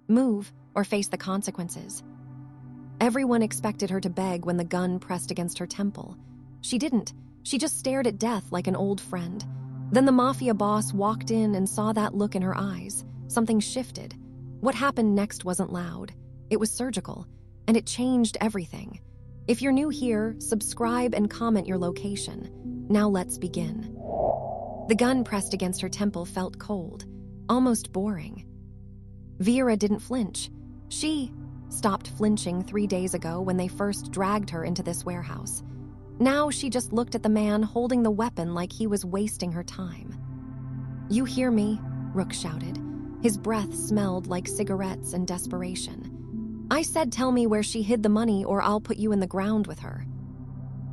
Move or face the consequences. Everyone expected her to beg when the gun pressed against her temple. She didn't. She just stared at death like an old friend. Then the Mafia boss walked in and saw that look in her eyes. Something shifted. What happened next wasn't loud. It was surgical, and it changed everything. If you're new here, subscribe and comment your location. Now let's begin. The gun pressed against her temple felt cold, almost boring. Vera didn't flinch. She stopped flinching 3 days ago when they first dragged her into this warehouse. Now she just looked at the man holding the weapon like he was wasting her time. "You hear me?" Rook shouted. His breath smelled like cigarettes and desperation. "I said tell me where she hid the money or I'll put you in the ground with her."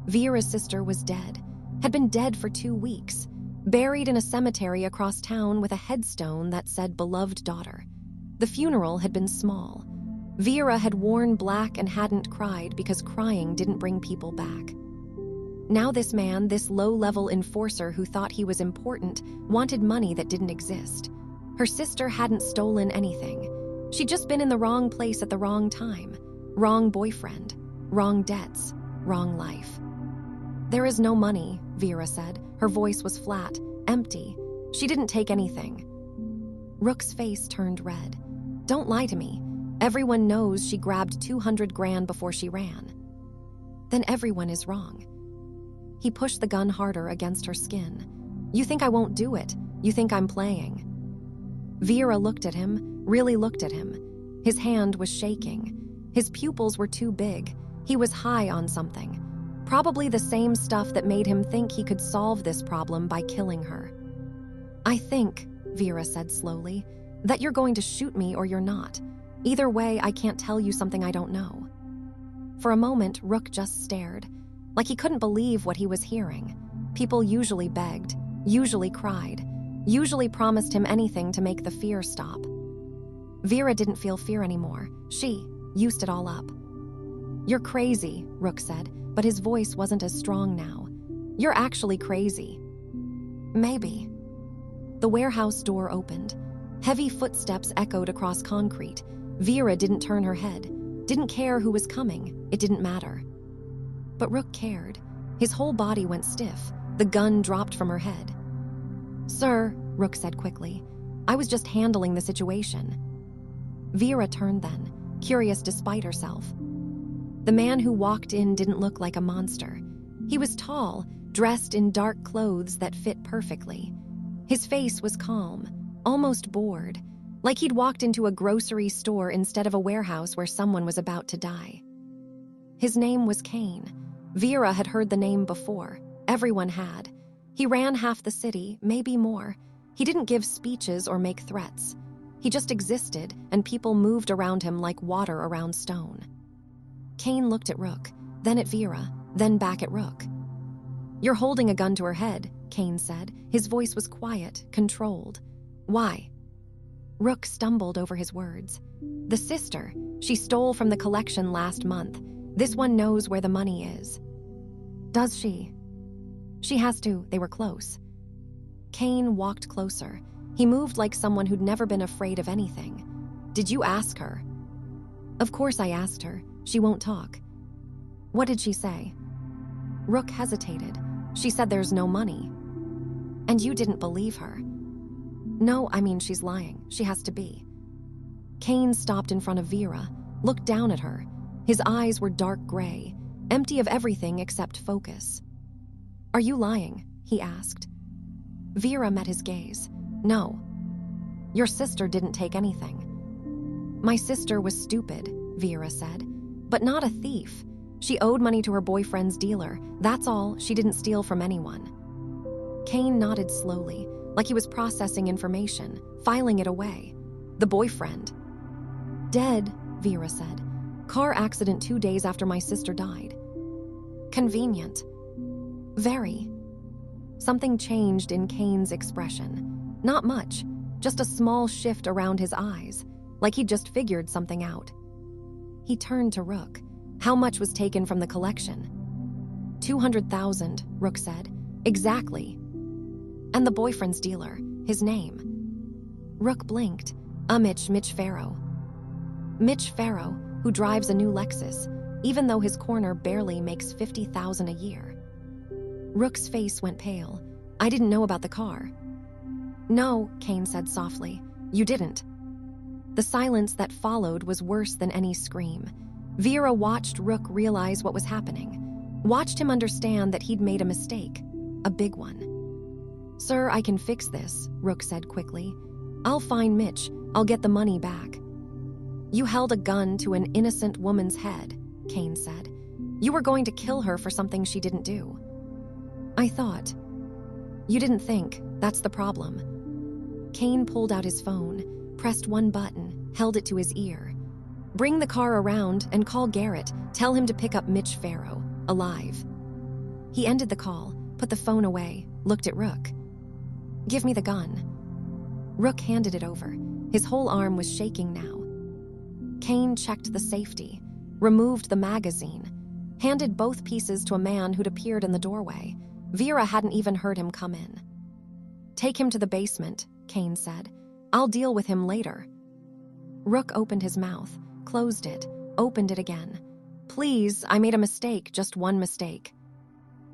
Vera's sister was dead, had been dead for 2 weeks, buried in a cemetery across town with a headstone that said beloved daughter. The funeral had been small. Vera had worn black and hadn't cried because crying didn't bring people back. Now this man, this low-level enforcer who thought he was important, wanted money that didn't exist. Her sister hadn't stolen anything. She'd just been in the wrong place at the wrong time. Wrong boyfriend, wrong debts, wrong life. "There is no money," Vera said. Her voice was flat, empty. She didn't take anything. Rook's face turned red. "Don't lie to me. Everyone knows she grabbed 200 grand before she ran." "Then everyone is wrong." He pushed the gun harder against her skin. "You think I won't do it? You think I'm playing?" Vera looked at him, really looked at him. His hand was shaking. His pupils were too big. He was high on something. Probably the same stuff that made him think he could solve this problem by killing her. "I think," Vera said slowly, "that you're going to shoot me or you're not. Either way, I can't tell you something I don't know." For a moment, Rook just stared, like he couldn't believe what he was hearing. People usually begged, usually cried, usually promised him anything to make the fear stop. Vera didn't feel fear anymore. She used it all up. "You're crazy," Rook said, but his voice wasn't as strong now. "You're actually crazy." "Maybe." The warehouse door opened. Heavy footsteps echoed across concrete. Vera didn't turn her head, didn't care who was coming. It didn't matter. But Rook cared. His whole body went stiff. The gun dropped from her head. "Sir," Rook said quickly, "I was just handling the situation." Vera turned then, curious despite herself. The man who walked in didn't look like a monster. He was tall, dressed in dark clothes that fit perfectly. His face was calm, almost bored, like he'd walked into a grocery store instead of a warehouse where someone was about to die. His name was Kane. Vera had heard the name before. Everyone had. He ran half the city, maybe more. He didn't give speeches or make threats. He just existed, and people moved around him like water around stone. Kane looked at Rook, then at Vera, then back at Rook. "You're holding a gun to her head," Kane said. His voice was quiet, controlled. "Why?" Rook stumbled over his words. "The sister. She stole from the collection last month. This one knows where the money is." "Does she?" "She has to. They were close." Kane walked closer. He moved like someone who'd never been afraid of anything. "Did you ask her?" "Of course I asked her. She won't talk." "What did she say?" Rook hesitated. "She said there's no money." "And you didn't believe her?" "No, I mean she's lying. She has to be." Kane stopped in front of Vera, looked down at her. His eyes were dark gray, empty of everything except focus. "Are you lying?" he asked. Vera met his gaze. "No." "Your sister didn't take anything." "My sister was stupid," Vera said, "but not a thief. She owed money to her boyfriend's dealer. That's all. She didn't steal from anyone." Kane nodded slowly, like he was processing information, filing it away. "The boyfriend?" "Dead," Vera said. "Car accident 2 days after my sister died." "Convenient." "Very." Something changed in Kane's expression. Not much, just a small shift around his eyes, like he'd just figured something out. He turned to Rook. "How much was taken from the collection?" 200,000, Rook said. "Exactly." "And the boyfriend's dealer, his name?" Rook blinked. Mitch Farrow." Mitch Farrow, who drives a new Lexus, even though his corner barely makes $50,000 a year. Rook's face went pale. I didn't know about the car. No, Kane said softly. You didn't. The silence that followed was worse than any scream. Vera watched Rook realize what was happening, watched him understand that he'd made a mistake, a big one. Sir, I can fix this, Rook said quickly. I'll find Mitch. I'll get the money back. You held a gun to an innocent woman's head, Kane said. You were going to kill her for something she didn't do. I thought. You didn't think. That's the problem. Kane pulled out his phone, pressed one button, held it to his ear. Bring the car around and call Garrett. Tell him to pick up Mitch Farrow, alive. He ended the call, put the phone away, looked at Rook. Give me the gun. Rook handed it over. His whole arm was shaking now. Kane checked the safety, removed the magazine, handed both pieces to a man who'd appeared in the doorway. Vera hadn't even heard him come in. Take him to the basement, Kane said. I'll deal with him later. Rook opened his mouth, closed it, opened it again. Please, I made a mistake, just one mistake.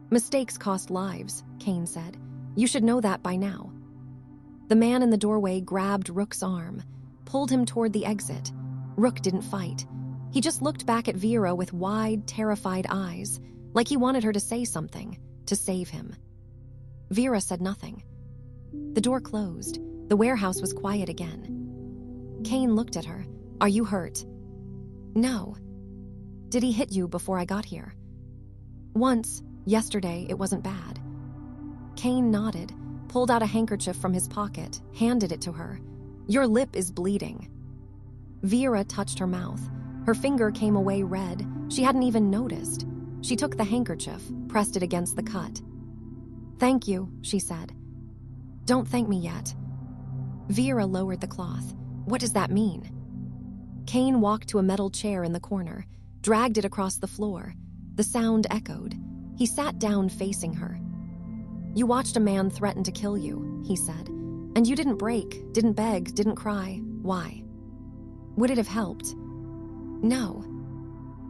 Mistakes cost lives, Kane said. You should know that by now. The man in the doorway grabbed Rook's arm, pulled him toward the exit. Rook didn't fight. He just looked back at Vera with wide, terrified eyes, like he wanted her to say something, to save him. Vera said nothing. The door closed. The warehouse was quiet again. Kane looked at her. Are you hurt? No. Did he hit you before I got here? Once. Yesterday, it wasn't bad. Kane nodded, pulled out a handkerchief from his pocket, handed it to her. Your lip is bleeding. Vera touched her mouth. Her finger came away red. She hadn't even noticed. She took the handkerchief, pressed it against the cut. Thank you, she said. Don't thank me yet. Vera lowered the cloth. What does that mean? Kane walked to a metal chair in the corner, dragged it across the floor. The sound echoed. He sat down facing her. You watched a man threaten to kill you, he said. And you didn't break, didn't beg, didn't cry. Why? Would it have helped? No.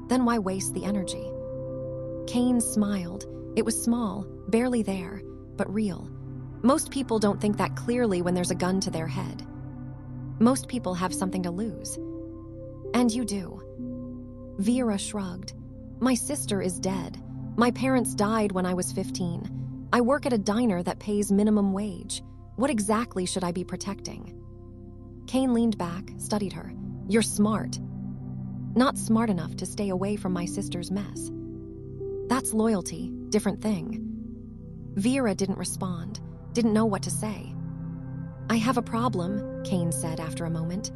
Then why waste the energy? Kane smiled. It was small, barely there, but real. Most people don't think that clearly when there's a gun to their head. Most people have something to lose. And you do. Vera shrugged. My sister is dead. My parents died when I was 15. I work at a diner that pays minimum wage. What exactly should I be protecting? Kane leaned back, studied her. You're smart. Not smart enough to stay away from my sister's mess. That's loyalty, different thing. Vera didn't respond, didn't know what to say. I have a problem, Kane said after a moment.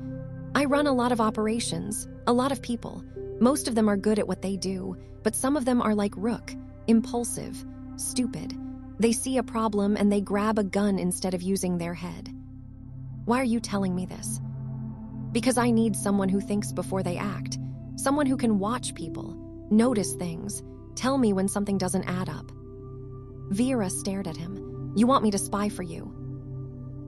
I run a lot of operations, a lot of people. Most of them are good at what they do, but some of them are like Rook, impulsive, stupid. They see a problem and they grab a gun instead of using their head. Why are you telling me this? Because I need someone who thinks before they act, someone who can watch people, notice things, tell me when something doesn't add up. Vera stared at him. You want me to spy for you?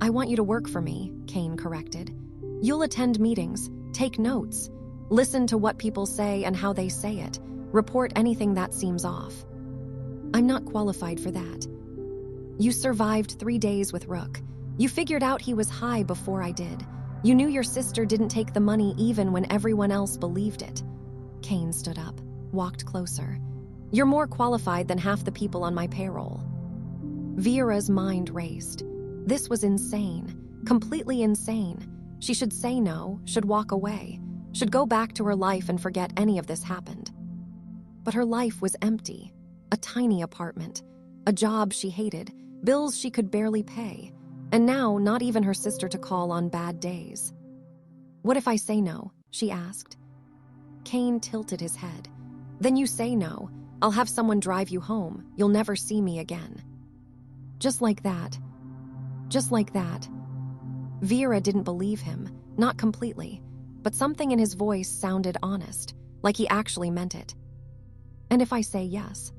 I want you to work for me, Kane corrected. You'll attend meetings, take notes, listen to what people say and how they say it, report anything that seems off. I'm not qualified for that. You survived 3 days with Rook. You figured out he was high before I did. You knew your sister didn't take the money even when everyone else believed it. Kane stood up, walked closer. You're more qualified than half the people on my payroll. Vera's mind raced. This was insane, completely insane. She should say no, should walk away, should go back to her life and forget any of this happened. But her life was empty. A tiny apartment, a job she hated, bills she could barely pay, and now not even her sister to call on bad days. What if I say no? She asked. Kane tilted his head. Then you say no. I'll have someone drive you home. You'll never see me again. Just like that. Just like that. Vera didn't believe him, not completely, but something in his voice sounded honest, like he actually meant it. And if I say yes?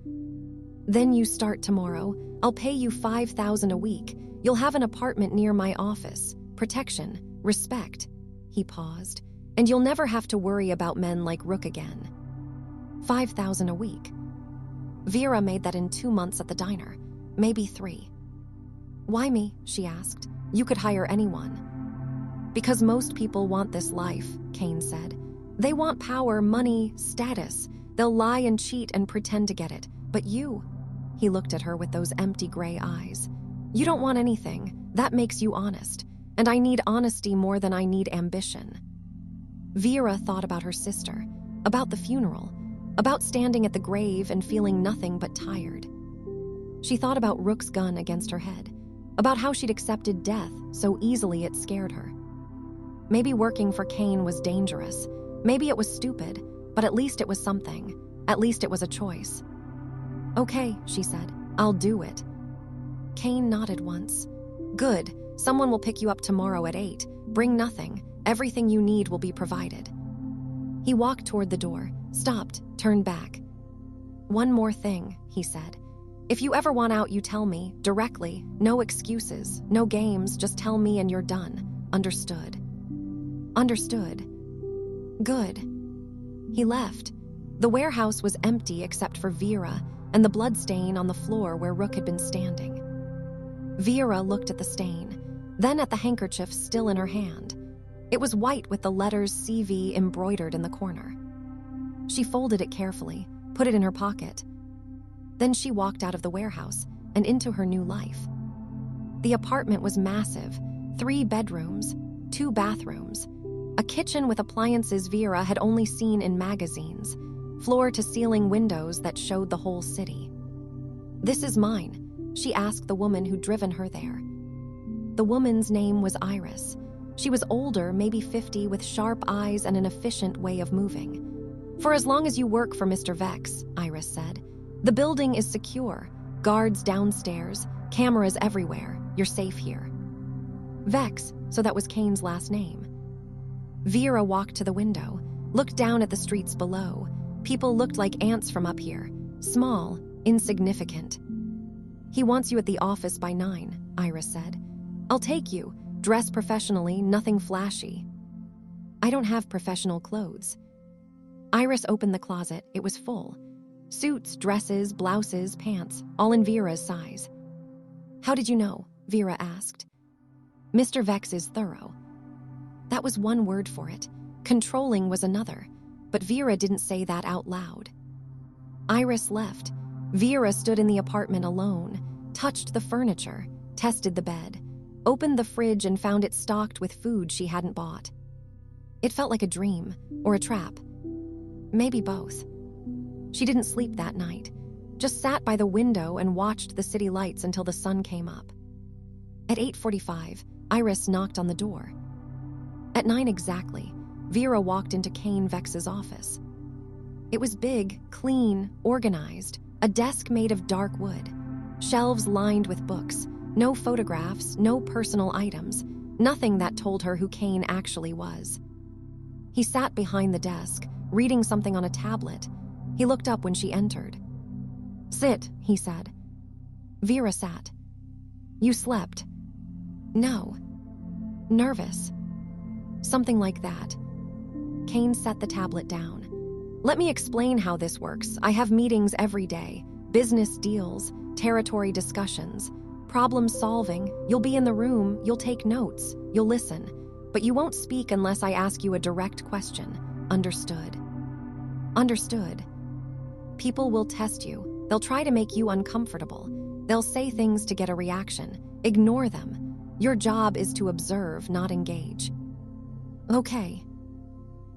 Then you start tomorrow. I'll pay you $5,000 a week. You'll have an apartment near my office. Protection. Respect. He paused. And you'll never have to worry about men like Rook again. $5,000 a week. Vera made that in 2 months at the diner, maybe 3. Why me? She asked. You could hire anyone. Because most people want this life, Kane said. They want power, money, status. They'll lie and cheat and pretend to get it. But you, he looked at her with those empty gray eyes. You don't want anything. That makes you honest. And I need honesty more than I need ambition. Vera thought about her sister, about the funeral, about standing at the grave and feeling nothing but tired. She thought about Rook's gun against her head, about how she'd accepted death so easily it scared her. Maybe working for Kane was dangerous. Maybe it was stupid, but at least it was something. At least it was a choice. Okay, she said, I'll do it. Kane nodded once. Good, someone will pick you up tomorrow at 8. Bring nothing. Everything you need will be provided. He walked toward the door, stopped, turned back. One more thing, he said. If you ever want out, you tell me, directly. No excuses, no games, just tell me and you're done. Understood. Understood. Good. He left. The warehouse was empty except for Vera and the blood stain on the floor where Rook had been standing. Vera looked at the stain, then at the handkerchief still in her hand. It was white with the letters CV embroidered in the corner. She folded it carefully, put it in her pocket. Then she walked out of the warehouse and into her new life. The apartment was massive, 3 bedrooms, 2 bathrooms, a kitchen with appliances Vera had only seen in magazines, floor-to-ceiling windows that showed the whole city. This is mine, she asked the woman who'd driven her there. The woman's name was Iris. She was older, maybe 50, with sharp eyes and an efficient way of moving. For as long as you work for Mr. Vex, Iris said. The building is secure. Guards downstairs, cameras everywhere. You're safe here. Vex, so that was Kane's last name. Vera walked to the window, looked down at the streets below. People looked like ants from up here. Small, insignificant. He wants you at the office by 9, Iris said. I'll take you. Dress professionally, nothing flashy. I don't have professional clothes. Iris opened the closet. It was full. Suits, dresses, blouses, pants, all in Vera's size. How did you know? Vera asked. Mr. Vex is thorough. That was one word for it. Controlling was another, but Vera didn't say that out loud. Iris left. Vera stood in the apartment alone, touched the furniture, tested the bed, opened the fridge and found it stocked with food she hadn't bought. It felt like a dream, or a trap. Maybe both. She didn't sleep that night, just sat by the window and watched the city lights until the sun came up. At 8:45, Iris knocked on the door. At 9 exactly, Vera walked into Kane Vex's office. It was big, clean, organized, a desk made of dark wood, shelves lined with books, no photographs, no personal items, nothing that told her who Kane actually was. He sat behind the desk, reading something on a tablet. He looked up when she entered. Sit, he said. Vera sat. You slept? No. Nervous. Something like that. Kane set the tablet down. Let me explain how this works. I have meetings every day, business deals, territory discussions, problem solving. You'll be in the room, you'll take notes, you'll listen, but you won't speak unless I ask you a direct question. Understood? Understood. People will test you. They'll try to make you uncomfortable. They'll say things to get a reaction. Ignore them. Your job is to observe, not engage. Okay.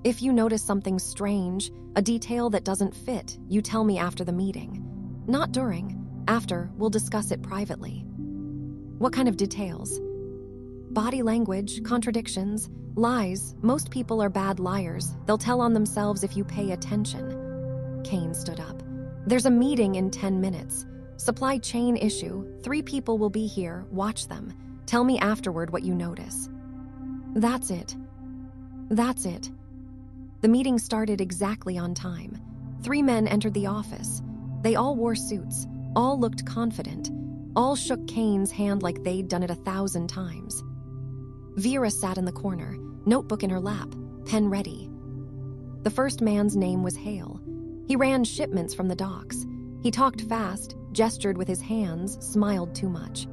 If you notice something strange, a detail that doesn't fit, you tell me after the meeting. Not during. After, we'll discuss it privately. What kind of details? Body language, contradictions, lies. Most people are bad liars. They'll tell on themselves if you pay attention. Kane stood up. There's a meeting in 10 minutes. Supply chain issue. 3 people will be here. Watch them. Tell me afterward what you notice. That's it. That's it. The meeting started exactly on time. 3 men entered the office. They all wore suits. All looked confident. All shook Kane's hand like they'd done it 1,000 times. Vera sat in the corner, notebook in her lap, Pen ready. The first man's name was Hale. He ran shipments from the docks. He talked fast, gestured with his hands, smiled too much.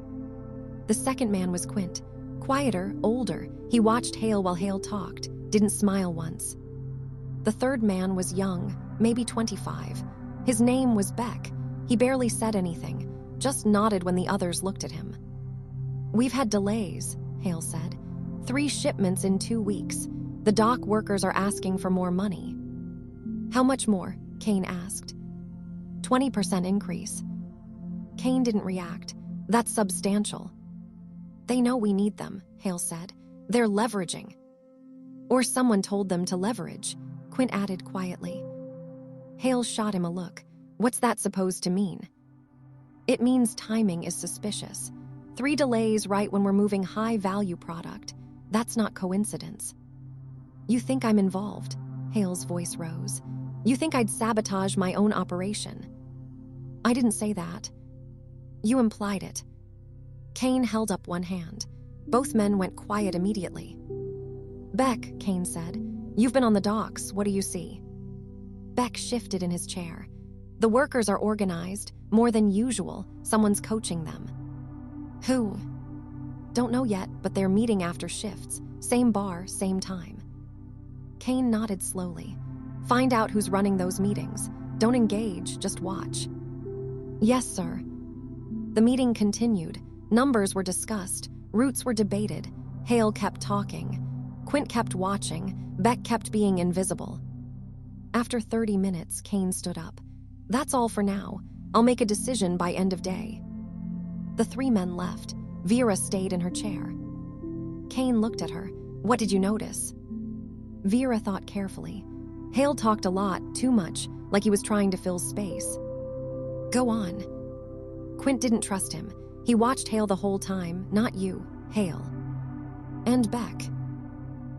The second man was Quint. Quieter, older, he watched Hale while Hale talked, didn't smile once. The third man was young, maybe 25. His name was Beck. He barely said anything, just nodded when the others looked at him. "We've had delays," Hale said. 3 shipments in 2 weeks. The dock workers are asking for more money." "How much more?" Kane asked. 20% increase. Kane didn't react. "That's substantial." "They know we need them," Hale said. "They're leveraging." "Or someone told them to leverage," Quint added quietly. Hale shot him a look. "What's that supposed to mean?" "It means timing is suspicious. 3 delays right when we're moving high-value product. That's not coincidence." "You think I'm involved?" Hale's voice rose. "You think I'd sabotage my own operation?" "I didn't say that." "You implied it." Kane held up one hand. Both men went quiet immediately. "Beck," Kane said, "you've been on the docks. What do you see?" Beck shifted in his chair. "The workers are organized, more than usual. Someone's coaching them." "Who?" "Don't know yet, but they're meeting after shifts. Same bar, same time." Kane nodded slowly. "Find out who's running those meetings. Don't engage, just watch." "Yes, sir." The meeting continued. Numbers were discussed. Routes were debated. Hale kept talking. Quint kept watching. Beck kept being invisible. After 30 minutes, Kane stood up. "That's all for now. I'll make a decision by end of day." The 3 men left. Vera stayed in her chair. Kane looked at her. "What did you notice?" Vera thought carefully. Hale talked a lot, too much, like he was trying to fill space. "Go on." Quint didn't trust him. He watched Hale the whole time, not you, Hale. "And Beck."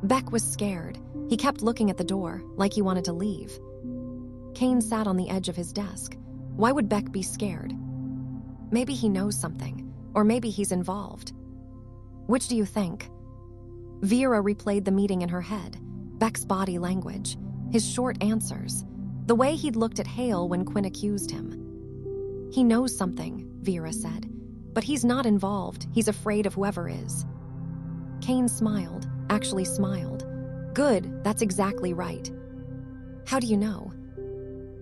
Beck was scared. He kept looking at the door, like he wanted to leave. Kane sat on the edge of his desk. Why would Beck be scared? Maybe he knows something, or maybe he's involved. "Which do you think?" Vera replayed the meeting in her head. Beck's body language, his short answers, the way he'd looked at Hale when Quinn accused him. "He knows something," Vera said, "but he's not involved. He's afraid of whoever is." Kane smiled, actually smiled. "Good, that's exactly right." "How do you know?"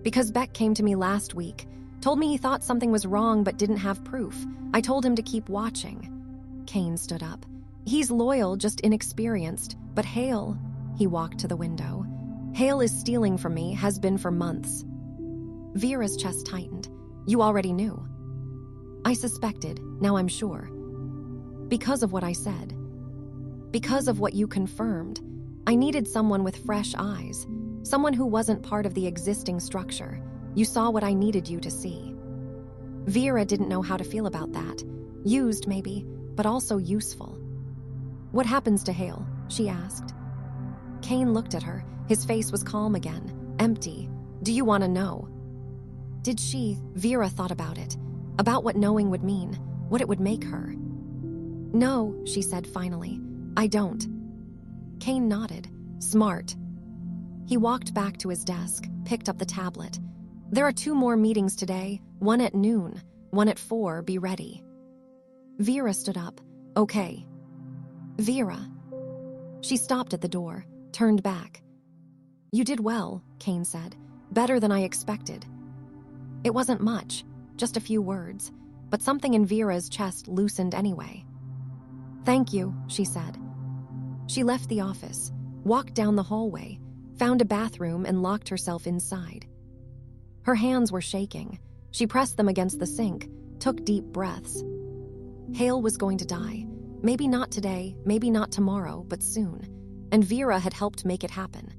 "Because Beck came to me last week, told me he thought something was wrong but didn't have proof. I told him to keep watching." Kane stood up. "He's loyal, just inexperienced, but Hale..." He walked to the window. "Hale is stealing from me, has been for months." Vera's chest tightened. "You already knew." "I suspected, now I'm sure." "Because of what I said." "Because of what you confirmed. I needed someone with fresh eyes, someone who wasn't part of the existing structure. You saw what I needed you to see." Vera didn't know how to feel about that. Used, maybe, but also useful. "What happens to Hale?" she asked. Kane looked at her. His face was calm again, empty. "Do you want to know?" Did she? Vera thought about it. About what knowing would mean, what it would make her. "No," she said finally. "I don't." Kane nodded. "Smart." He walked back to his desk, picked up the tablet. "There are 2 more meetings today, one at noon, one at 4, be ready." Vera stood up. "Okay." "Vera." She stopped at the door, turned back. "You did well," Kane said. "Better than I expected." It wasn't much, just a few words, but something in Vera's chest loosened anyway. "Thank you," she said. She left the office, walked down the hallway, found a bathroom and locked herself inside. Her hands were shaking. She pressed them against the sink, took deep breaths. Hale was going to die. Maybe not today, maybe not tomorrow, but soon. And Vera had helped make it happen.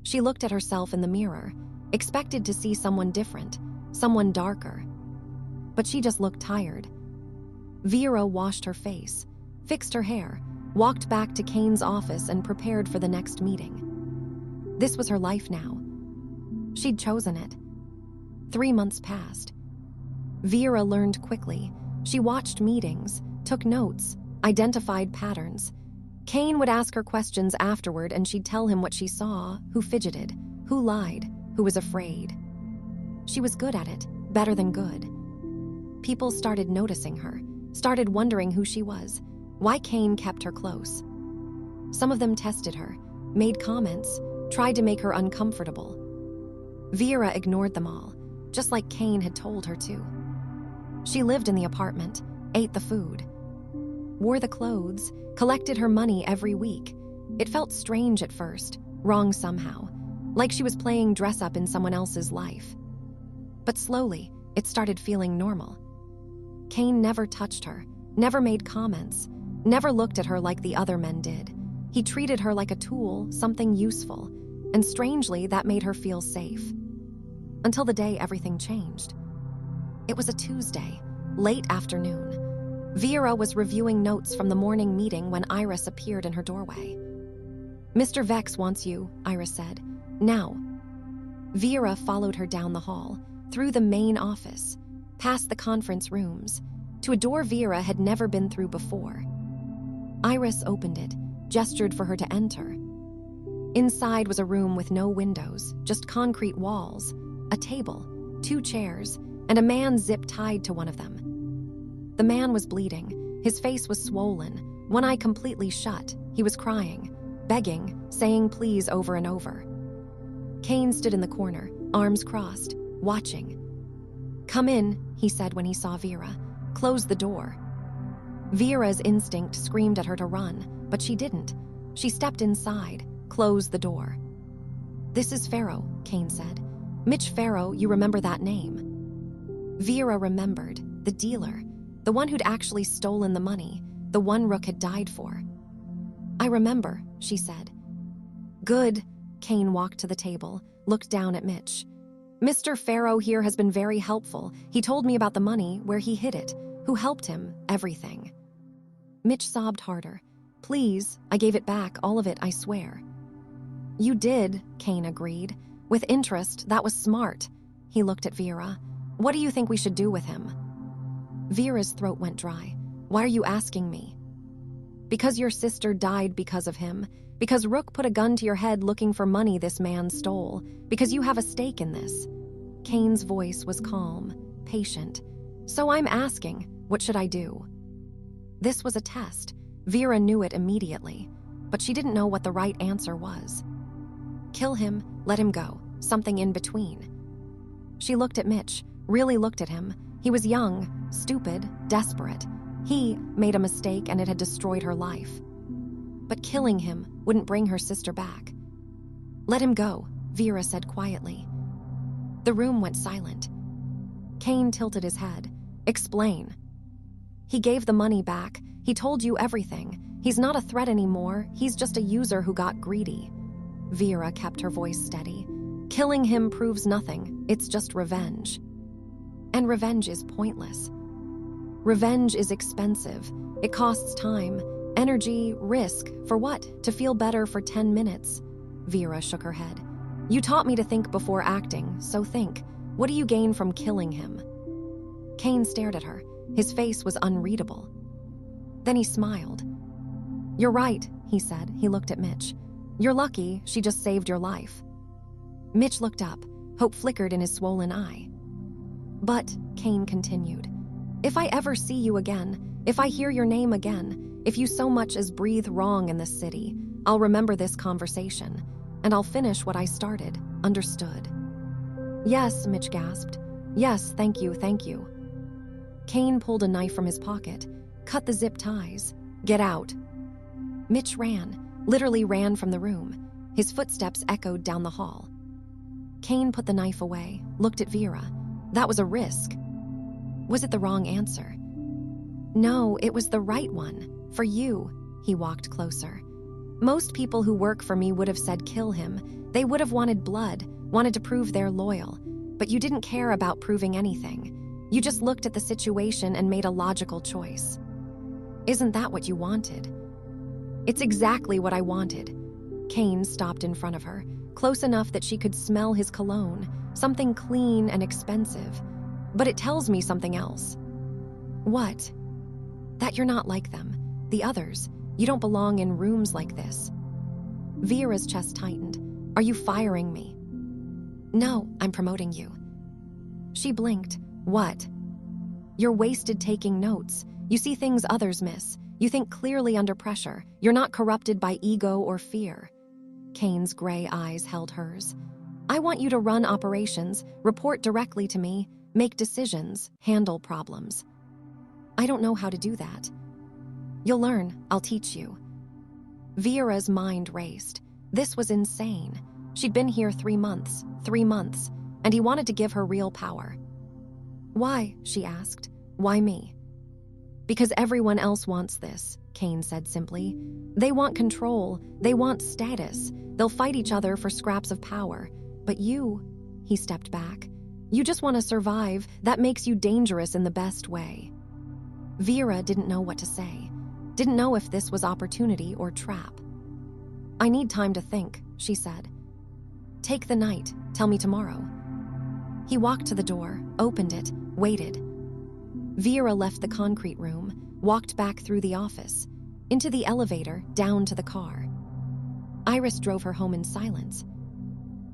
She looked at herself in the mirror, expected to see someone different, someone darker. But she just looked tired. Vera washed her face, fixed her hair, walked back to Kane's office and prepared for the next meeting. This was her life now. She'd chosen it. 3 months passed. Vera learned quickly. She watched meetings, took notes, identified patterns. Kane would ask her questions afterward and she'd tell him what she saw, who fidgeted, who lied, who was afraid. She was good at it, better than good. People started noticing her, started wondering who she was, why Kane kept her close. Some of them tested her, made comments, tried to make her uncomfortable. Vera ignored them all, just like Kane had told her to. She lived in the apartment, ate the food, wore the clothes, collected her money every week. It felt strange at first, wrong somehow, like she was playing dress-up in someone else's life. But slowly, it started feeling normal. Kane never touched her, never made comments, never looked at her like the other men did. He treated her like a tool, something useful, and strangely, that made her feel safe. Until the day everything changed. It was a Tuesday, late afternoon. Vera was reviewing notes from the morning meeting when Iris appeared in her doorway. "Mr. Vex wants you," Iris said. "Now." Vera followed her down the hall, through the main office, past the conference rooms, to a door Vera had never been through before. Iris opened it, gestured for her to enter. Inside was a room with no windows, just concrete walls, a table, 2 chairs, and a man zip-tied to one of them. The man was bleeding, his face was swollen, one eye completely shut. He was crying, begging, saying please over and over. Kane stood in the corner, arms crossed, watching. "Come in," he said when he saw Vera. "Close the door." Vera's instinct screamed at her to run, but she didn't. She stepped inside, closed the door. "This is Farrow," Kane said. "Mitch Farrow, you remember that name?" Vera remembered, the dealer, the one who'd actually stolen the money, the one Rook had died for. "I remember," she said. "Good." Kane walked to the table, looked down at Mitch. "Mr. Farrow here has been very helpful. He told me about the money, where he hid it, who helped him, everything." Mitch sobbed harder. "Please, I gave it back, all of it, I swear." "You did," Kane agreed. "With interest, that was smart." He looked at Vera. "What do you think we should do with him?" Vera's throat went dry. "Why are you asking me?" "Because your sister died because of him. Because Rook put a gun to your head looking for money this man stole. Because you have a stake in this." Kane's voice was calm, patient. "So I'm asking, what should I do?" This was a test. Vera knew it immediately, but she didn't know what the right answer was. Kill him, let him go, something in between. She looked at Mitch, really looked at him. He was young, stupid, desperate. He made a mistake and it had destroyed her life. But killing him wouldn't bring her sister back. "Let him go," Vera said quietly. The room went silent. Kane tilted his head. "Explain." "He gave the money back. He told you everything. He's not a threat anymore. He's just a user who got greedy." Vera kept her voice steady. "Killing him proves nothing. It's just revenge. And revenge is pointless. Revenge is expensive. It costs time, energy, risk. For what? To feel better for 10 minutes? Vera shook her head. "You taught me to think before acting, so think. What do you gain from killing him?" Kane stared at her. His face was unreadable. Then he smiled. "You're right," he said. He looked at Mitch. "You're lucky she just saved your life." Mitch looked up. Hope flickered in his swollen eye. "But," Kane continued, "if I ever see you again, if I hear your name again, if you so much as breathe wrong in this city, I'll remember this conversation, and I'll finish what I started, understood?" "Yes," Mitch gasped. "Yes, thank you, thank you." Kane pulled a knife from his pocket, cut the zip ties. "Get out." Mitch ran, literally ran from the room. His footsteps echoed down the hall. Kane put the knife away, looked at Vera. That was a risk. Was it the wrong answer? No, it was the right one. For you. He walked closer. Most people who work for me would have said kill him. They would have wanted blood, wanted to prove they're loyal. But you didn't care about proving anything. You just looked at the situation and made a logical choice. Isn't that what you wanted? It's exactly what I wanted. Kane stopped in front of her, close enough that she could smell his cologne, something clean and expensive. But it tells me something else. What? That you're not like them, the others. You don't belong in rooms like this. Vera's chest tightened. Are you firing me? No, I'm promoting you. She blinked. What? You're wasted taking notes. You see things others miss. You think clearly under pressure. You're not corrupted by ego or fear. Kane's gray eyes held hers. I want you to run operations, report directly to me, make decisions, handle problems. I don't know how to do that. You'll learn. I'll teach you. Vera's mind raced. This was insane. She'd been here 3 months, and he wanted to give her real power. Why? She asked. Why me? Because everyone else wants this, Kane said simply. They want control. They want status. They'll fight each other for scraps of power. But you, he stepped back. You just want to survive. That makes you dangerous in the best way. Vera didn't know what to say. Didn't know if this was opportunity or trap. I need time to think, she said. Take the night. Tell me tomorrow. He walked to the door, opened it, waited. Vera left the concrete room, walked back through the office, into the elevator, down to the car. Iris drove her home in silence.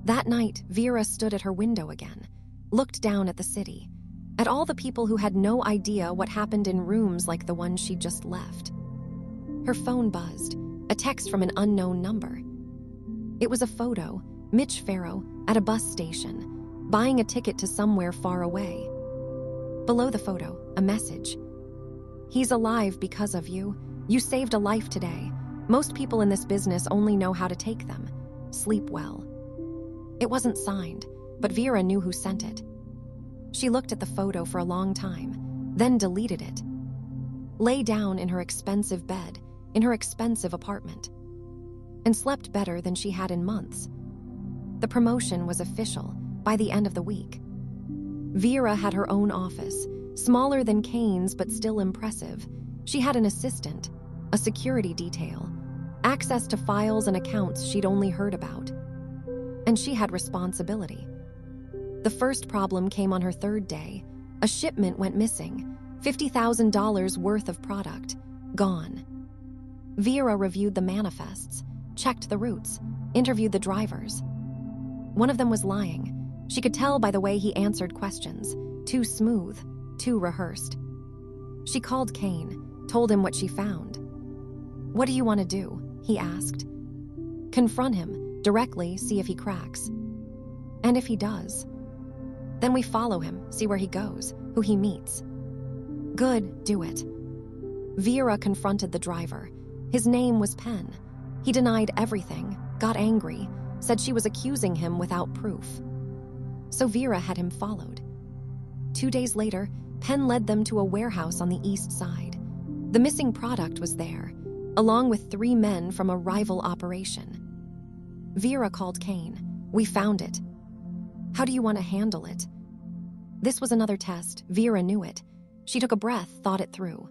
That night, Vera stood at her window again, looked down at the city, at all the people who had no idea what happened in rooms like the one she'd just left. Her phone buzzed, a text from an unknown number. It was a photo, Mitch Farrow, at a bus station, buying a ticket to somewhere far away. Below the photo, a message. He's alive because of you. You saved a life today. Most people in this business only know how to take them. Sleep well. It wasn't signed, but Vera knew who sent it. She looked at the photo for a long time, then deleted it. Lay down in her expensive bed, in her expensive apartment, and slept better than she had in months. The promotion was official by the end of the week. Vera had her own office, smaller than Kane's but still impressive. She had an assistant, a security detail, access to files and accounts she'd only heard about. And she had responsibility. The first problem came on her third day. A shipment went missing, $50,000 worth of product, gone. Vera reviewed the manifests, checked the routes, interviewed the drivers. One of them was lying. She could tell by the way he answered questions, too smooth, too rehearsed. She called Kane, told him what she found. What do you want to do? He asked. Confront him, directly, see if he cracks. And if he does, then we follow him, see where he goes, who he meets. Good, do it. Vera confronted the driver. His name was Penn. He denied everything, got angry, said she was accusing him without proof. So Vera had him followed. 2 days later, Penn led them to a warehouse on the east side. The missing product was there, along with 3 men from a rival operation. Vera called Kane. We found it. How do you want to handle it? This was another test. Vera knew it. She took a breath, thought it through.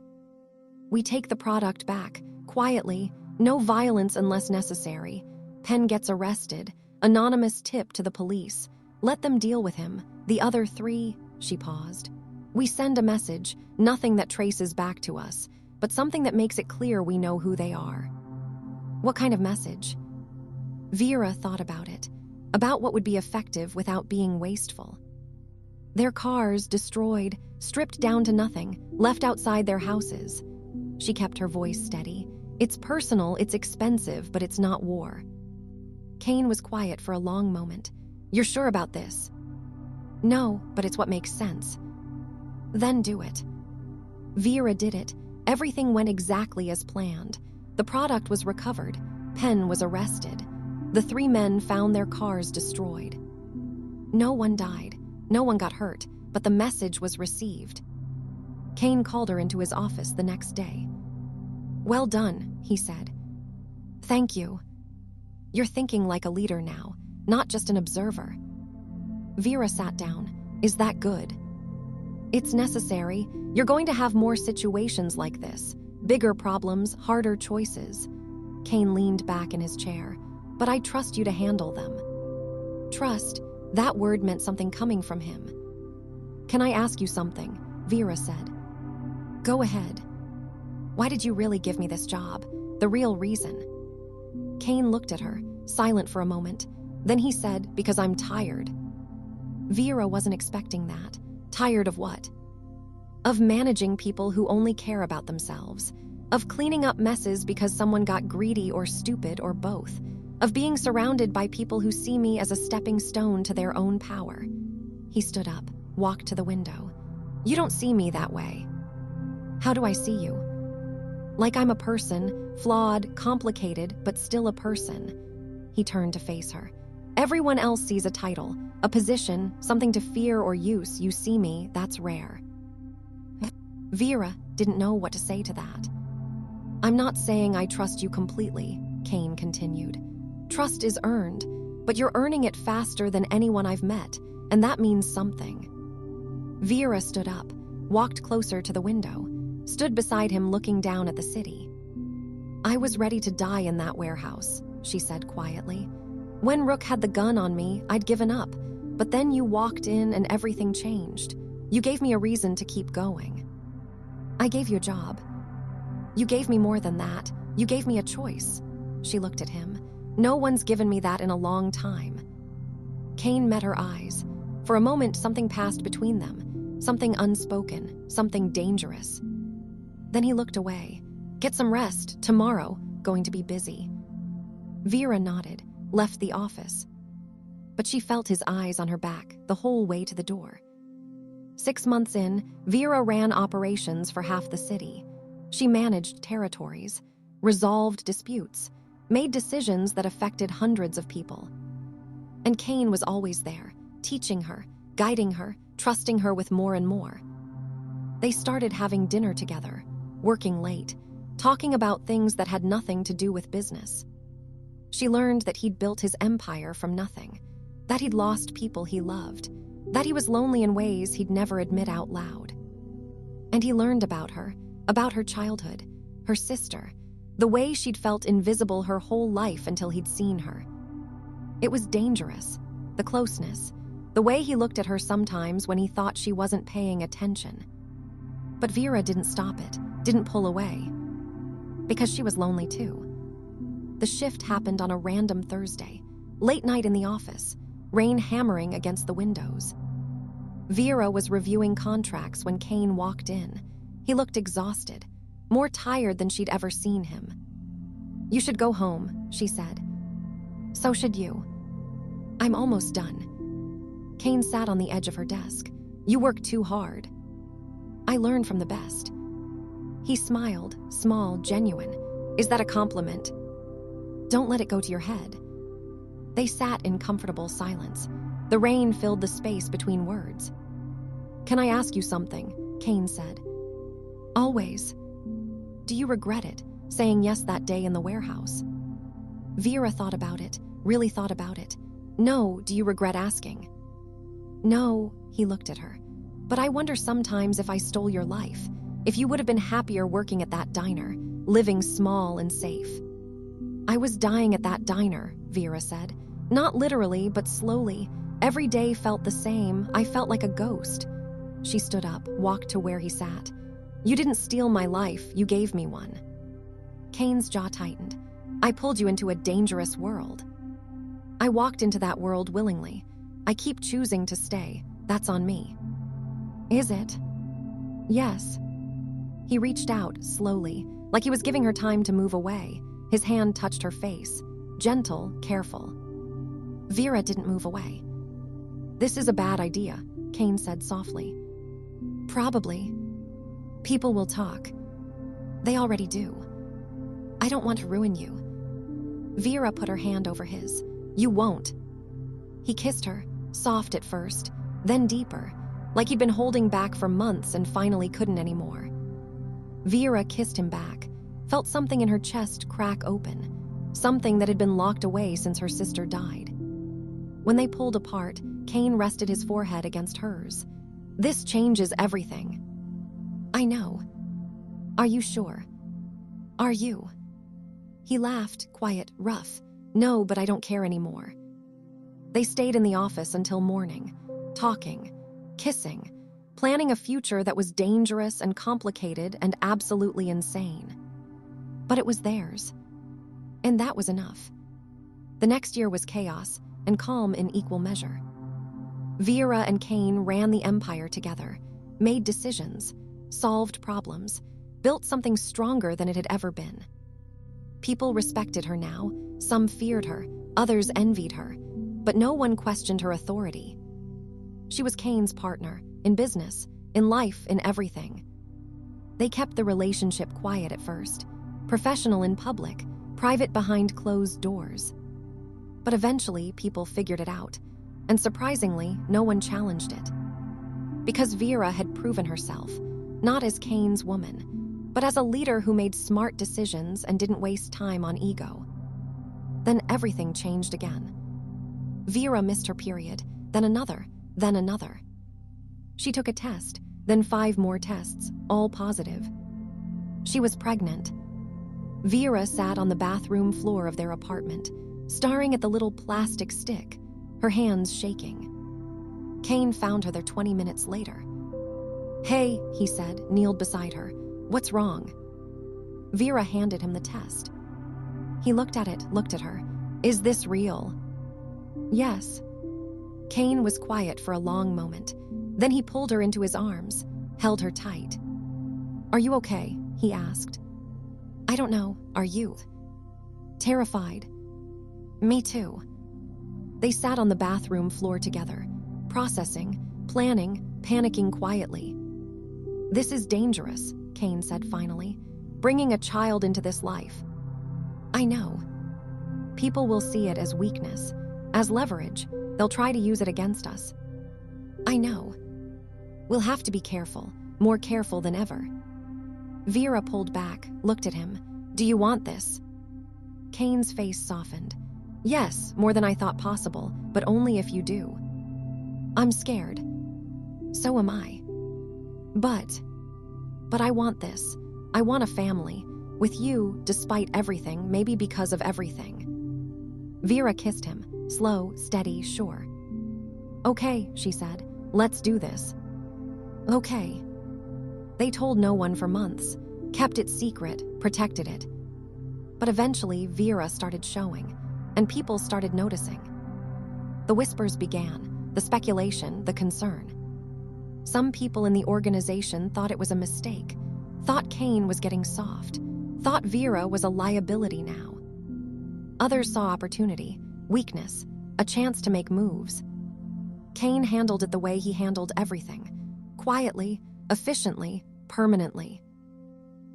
We take the product back, quietly, no violence unless necessary. Penn gets arrested, anonymous tip to the police. Let them deal with him. The other 3, she paused. We send a message, nothing that traces back to us, but something that makes it clear we know who they are. What kind of message? Vera thought about it, about what would be effective without being wasteful. Their cars destroyed, stripped down to nothing, left outside their houses. She kept her voice steady. It's personal, it's expensive, but it's not war. Kane was quiet for a long moment. You're sure about this? No, but it's what makes sense. Then do it. Vera did it. Everything went exactly as planned. The product was recovered. Penn was arrested. The 3 men found their cars destroyed. No one died. No one got hurt, but the message was received. Kane called her into his office the next day. Well done, he said. Thank you. You're thinking like a leader now, not just an observer. Vera sat down. Is that good? It's necessary. You're going to have more situations like this. Bigger problems, harder choices. Kane leaned back in his chair. But I trust you to handle them. Trust, that word meant something coming from him. Can I ask you something? Vera said. Go ahead. Why did you really give me this job? the real reason. Kane looked at her, silent for a moment. Then he said, "Because I'm tired." Vera wasn't expecting that. Tired of what? Of managing people who only care about themselves. Of cleaning up messes because someone got greedy or stupid or both. Of being surrounded by people who see me as a stepping stone to their own power. He stood up, walked to the window. "You don't see me that way." "How do I see you?" "Like I'm a person, flawed, complicated, but still a person." He turned to face her. "Everyone else sees a title, a position, something to fear or use. You see me, that's rare." Vera didn't know what to say to that. "I'm not saying I trust you completely," Kane continued. "Trust is earned, but you're earning it faster than anyone I've met, and that means something." Vera stood up, walked closer to the window, stood beside him looking down at the city. "I was ready to die in that warehouse," she said quietly. "When Rook had the gun on me, I'd given up, but then you walked in and everything changed. You gave me a reason to keep going. I gave you a job. You gave me more than that. You gave me a choice." She looked at him. "No one's given me that in a long time." Kane met her eyes. For a moment, something passed between them. Something unspoken, something dangerous. Then he looked away. "Get some rest. Tomorrow, going to be busy." Vera nodded, left the office. But she felt his eyes on her back the whole way to the door. 6 months in, Vera ran operations for half the city. She managed territories, resolved disputes, made decisions that affected hundreds of people. And Kane was always there, teaching her, guiding her, trusting her with more and more. They started having dinner together, working late, talking about things that had nothing to do with business. She learned that he'd built his empire from nothing, that he'd lost people he loved, that he was lonely in ways he'd never admit out loud. And he learned about her childhood, her sister, the way she'd felt invisible her whole life until he'd seen her. It was dangerous, the closeness, the way he looked at her sometimes when he thought she wasn't paying attention. But Vera didn't stop it, didn't pull away, because she was lonely too. The shift happened on a random Thursday, late night in the office, rain hammering against the windows. Vera was reviewing contracts when Kane walked in. He looked exhausted, more tired than she'd ever seen him. "You should go home," she said. "So should you." "I'm almost done." Kane sat on the edge of her desk. "You work too hard." "I learn from the best." He smiled, small, genuine. "Is that a compliment?" "Don't let it go to your head." They sat in comfortable silence. The rain filled the space between words. "Can I ask you something?" Kane said. "Always." "Do you regret it, saying yes that day in the warehouse?" Vera thought about it, really thought about it. "No, do you regret asking?" "No," he looked at her. "But I wonder sometimes if I stole your life, if you would have been happier working at that diner, living small and safe." "I was dying at that diner," Vera said. "Not literally, but slowly. Every day felt the same. I felt like a ghost." She stood up, walked to where he sat. "You didn't steal my life, you gave me one." Kane's jaw tightened. "I pulled you into a dangerous world." "I walked into that world willingly. I keep choosing to stay. That's on me." "Is it?" "Yes." He reached out, slowly, like he was giving her time to move away. His hand touched her face, gentle, careful. Vera didn't move away. "This is a bad idea," Kane said softly. "Probably. People will talk. They already do. I don't want to ruin you." Vera put her hand over his. "You won't." He kissed her, soft at first, then deeper, like he'd been holding back for months and finally couldn't anymore. Vera kissed him back, felt something in her chest crack open, something that had been locked away since her sister died. When they pulled apart, Kane rested his forehead against hers. "This changes everything." "I know. Are you sure? Are you?" He laughed, quiet, rough. "No, but I don't care anymore." They stayed in the office until morning, talking, kissing, planning a future that was dangerous and complicated and absolutely insane. but it was theirs. And that was enough. The next year was chaos and calm in equal measure. Vera and Cain ran the empire together, made decisions, solved problems, built something stronger than it had ever been. People respected her now, some feared her, others envied her, but no one questioned her authority. She was Cain's partner, in business, in life, in everything. They kept the relationship quiet at first, professional in public, private behind closed doors. But eventually, people figured it out, and surprisingly, no one challenged it. Because Vera had proven herself, not as Cain's woman, but as a leader who made smart decisions and didn't waste time on ego. Then everything changed again. Vera missed her period, then another, then another. She took a test, then 5 more tests, all positive. She was pregnant. Vera sat on the bathroom floor of their apartment, staring at the little plastic stick, her hands shaking. Cain found her there 20 minutes later. "Hey," he said, kneeled beside her. "What's wrong?" Vera handed him the test. He looked at it, looked at her. "Is this real?" "Yes." Cain was quiet for a long moment. Then he pulled her into his arms, held her tight. "Are you okay?" he asked. "I don't know. Are you?" Terrified. "Me too." They sat on the bathroom floor together, processing, planning, panicking quietly. "This is dangerous," Cain said finally, "bringing a child into this life." "I know. People will see it as weakness, as leverage. They'll try to use it against us." "I know. We'll have to be careful, more careful than ever." Vera pulled back, looked at him. "Do you want this?" Cain's face softened. "Yes, more than I thought possible, but only if you do." "I'm scared." "So am I. But I want this. I want a family. With you, despite everything, maybe because of everything." Vera kissed him, slow, steady, sure. "Okay," she said. "Let's do this." "Okay." They told no one for months, kept it secret, protected it. But eventually, Vera started showing, and people started noticing. The whispers began, the speculation, the concern. Some people in the organization thought it was a mistake, thought Cain was getting soft, thought Vera was a liability now. Others saw opportunity, weakness, a chance to make moves. Cain handled it the way he handled everything, quietly, efficiently, permanently.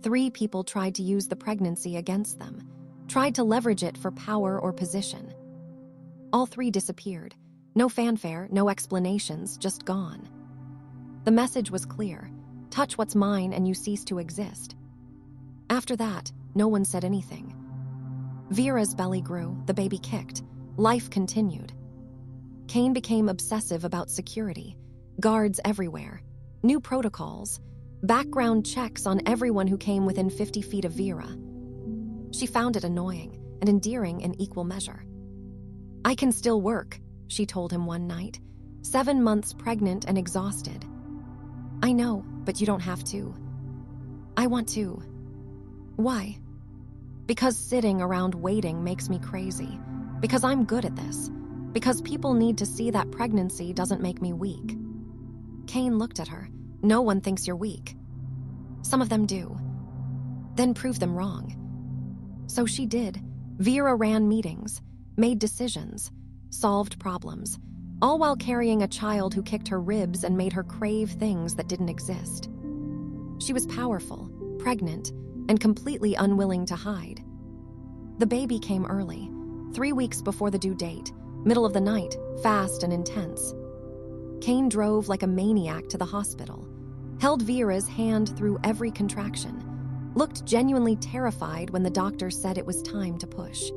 3 people tried to use the pregnancy against them, tried to leverage it for power or position. All 3 disappeared. No fanfare, no explanations, just gone. The message was clear. Touch what's mine and you cease to exist. After that, no one said anything. Vera's belly grew, the baby kicked. Life continued. Cain became obsessive about security. Guards everywhere. New protocols. Background checks on everyone who came within 50 feet of Vera. She found it annoying and endearing in equal measure. "I can still work," she told him one night, 7 months pregnant and exhausted. "I know, but you don't have to." "I want to." "Why?" "Because sitting around waiting makes me crazy. Because I'm good at this. Because people need to see that pregnancy doesn't make me weak." Cain looked at her. "No one thinks you're weak." "Some of them do." "Then prove them wrong." So she did. Vera ran meetings, made decisions, solved problems, all while carrying a child who kicked her ribs and made her crave things that didn't exist. She was powerful, pregnant, and completely unwilling to hide. The baby came early, 3 weeks before the due date, middle of the night, fast and intense. Cain drove like a maniac to the hospital, held Vera's hand through every contraction, looked genuinely terrified when the doctor said it was time to push.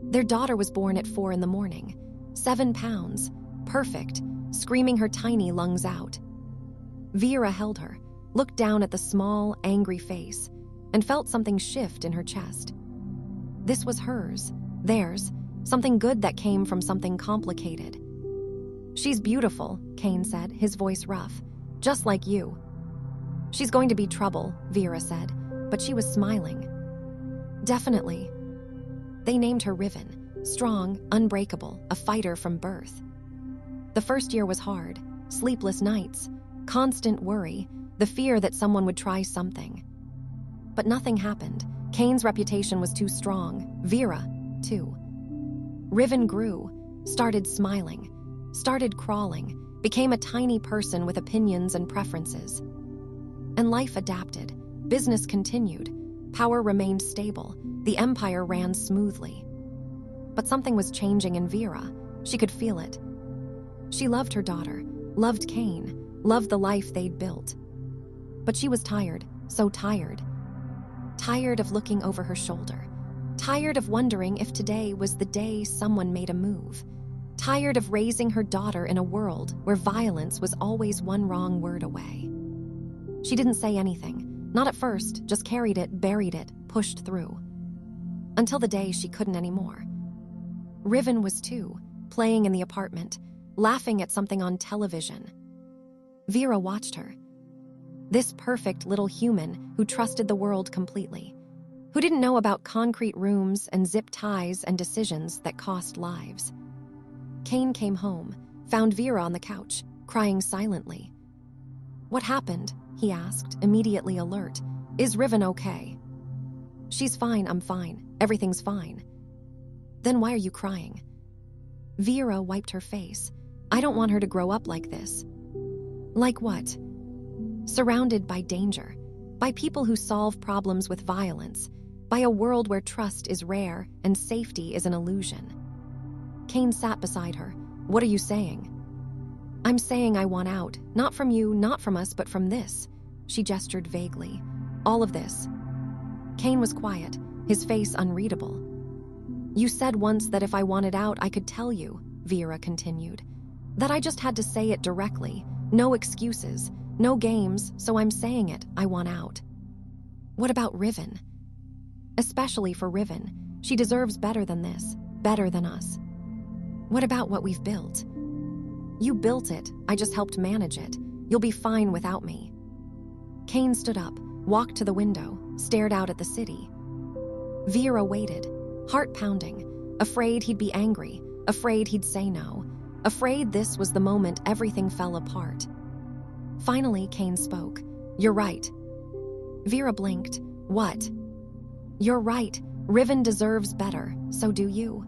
Their daughter was born at 4 a.m, 7 pounds, perfect, screaming her tiny lungs out. Vera held her, looked down at the small, angry face, and felt something shift in her chest. This was hers, theirs, something good that came from something complicated. "She's beautiful," Cain said, his voice rough, "just like you." "She's going to be trouble," Vera said, but she was smiling. Definitely. They named her Riven, strong, unbreakable, a fighter from birth. The first year was hard, sleepless nights, constant worry, the fear that someone would try something. But nothing happened. Kane's reputation was too strong, Vera, too. Riven grew, started smiling, started crawling, became a tiny person with opinions and preferences. And life adapted, business continued, power remained stable, the empire ran smoothly. But something was changing in Vera. She could feel it. She loved her daughter, loved Kane, loved the life they'd built. But she was tired, so tired. Tired of looking over her shoulder. Tired of wondering if today was the day someone made a move. Tired of raising her daughter in a world where violence was always one wrong word away. She didn't say anything, not at first, just carried it, buried it, pushed through. Until the day she couldn't anymore. Riven was too, playing in the apartment, laughing at something on television. Vera watched her. This perfect little human who trusted the world completely, who didn't know about concrete rooms and zip ties and decisions that cost lives. Kane came home, found Vera on the couch, crying silently. "What happened?" he asked, immediately alert. "Is Riven okay?" "She's fine, I'm fine. Everything's fine." "Then why are you crying?" Vera wiped her face. "I don't want her to grow up like this." "Like what?" "Surrounded by danger, by people who solve problems with violence, by a world where trust is rare and safety is an illusion." Kane sat beside her. "What are you saying?" "I'm saying I want out, not from you, not from us, but from this." She gestured vaguely. "All of this." Kane was quiet, his face unreadable. "You said once that if I wanted out, I could tell you," Vera continued. "That I just had to say it directly, no excuses, no games, so I'm saying it, I want out." "What about Riven?" "Especially for Riven. She deserves better than this, better than us." "What about what we've built?" "You built it, I just helped manage it. You'll be fine without me." Kane stood up, walked to the window, stared out at the city. Vera waited, heart pounding, afraid he'd be angry, afraid he'd say no, afraid this was the moment everything fell apart. Finally, Kane spoke. "You're right." Vera blinked. "What?" "You're right. Riven deserves better, so do you."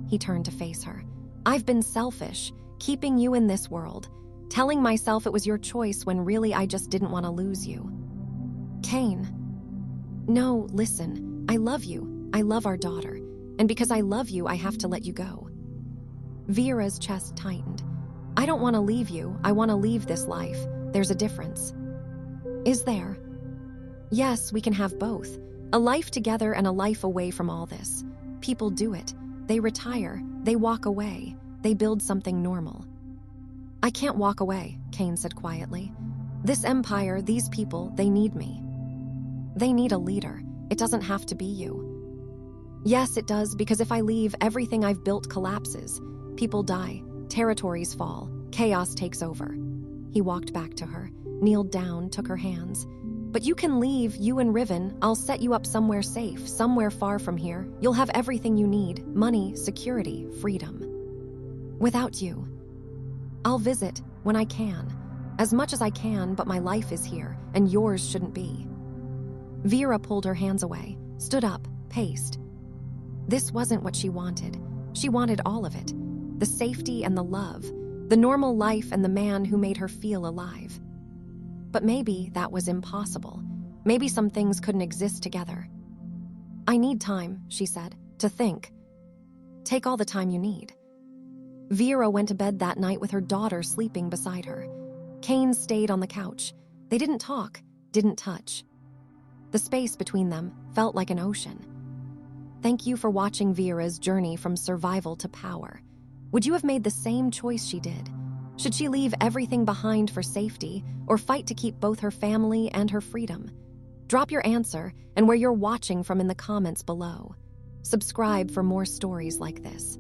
He turned to face her. "I've been selfish, keeping you in this world, telling myself it was your choice when really I just didn't want to lose you." "Kane." "No, listen, I love you. I love our daughter. And because I love you, I have to let you go." Vera's chest tightened. "I don't want to leave you. I want to leave this life. There's a difference." "Is there?" "Yes, we can have both. A life together and a life away from all this. People do it. They retire. They walk away. They build something normal." "I can't walk away," Kane said quietly. "This empire, these people, they need me." "They need a leader. It doesn't have to be you." "Yes, it does, because if I leave, everything I've built collapses. People die, territories fall, chaos takes over." He walked back to her, kneeled down, took her hands. "But you can leave, you and Riven. I'll set you up somewhere safe, somewhere far from here. You'll have everything you need, money, security, freedom." "Without you." "I'll visit, when I can. As much as I can, but my life is here, and yours shouldn't be." Vera pulled her hands away, stood up, paced. This wasn't what she wanted. She wanted all of it. The safety and the love, the normal life and the man who made her feel alive. But maybe that was impossible. Maybe some things couldn't exist together. "I need time," she said, "to think." "Take all the time you need." Vera went to bed that night with her daughter sleeping beside her. Kane stayed on the couch. They didn't talk, didn't touch. The space between them felt like an ocean. Thank you for watching Vera's journey from survival to power. Would you have made the same choice she did? Should she leave everything behind for safety or fight to keep both her family and her freedom? Drop your answer and where you're watching from in the comments below. Subscribe for more stories like this.